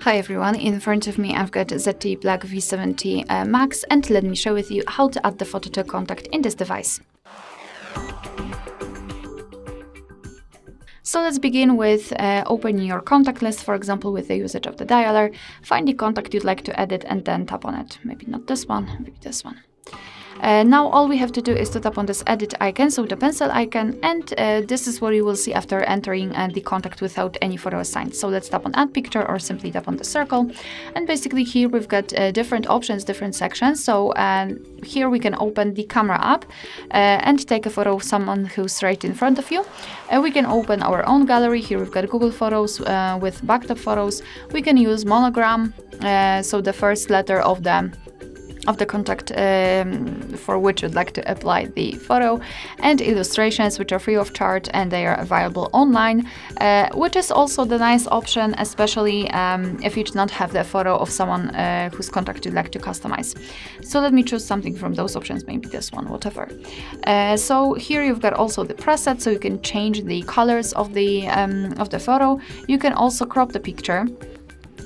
Hi everyone, in front of me I've got ZTE Blade V70 Max, and let me share with you how to add the photo to a contact in this device. So let's begin with opening your contact list, for example with the usage of the dialer. Find the contact you'd like to edit and then tap on it. Maybe not this one, maybe this one. Now all we have to do is to tap on this edit icon, so the pencil icon, and this is what you will see after entering the contact without any photo assigned. So let's tap on add picture or simply tap on the circle, and basically here we've got different options, different sections. So here we can open the camera app and take a photo of someone who's right in front of you. We can open our own gallery. Here we've got Google Photos with backed up photos. We can use monogram, so the first letter of the contact for which you'd like to apply the photo, and illustrations, which are free of charge and they are available online, which is also the nice option, especially if you do not have the photo of someone whose contact you'd like to customize. So let me choose something from those options, maybe this one, whatever. So here you've got also the preset, so you can change the colors of the photo. You can also crop the picture,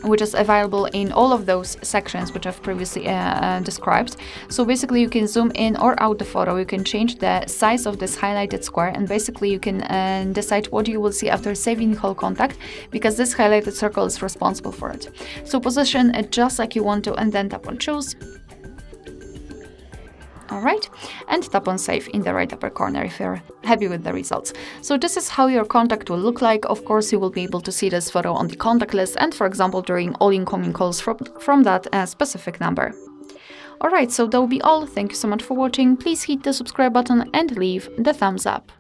which is available in all of those sections which I've previously described. So basically you can zoom in or out the photo, you can change the size of this highlighted square, and basically you can decide what you will see after saving the whole contact, because this highlighted circle is responsible for it. So position it just like you want to, and then tap on choose. Alright, and tap on save in the right upper corner if you're happy with the results. So this is how your contact will look like. Of course, you will be able to see this photo on the contact list and, for example, during all incoming calls from that specific number. Alright, so that will be all. Thank you so much for watching. Please hit the subscribe button and leave the thumbs up.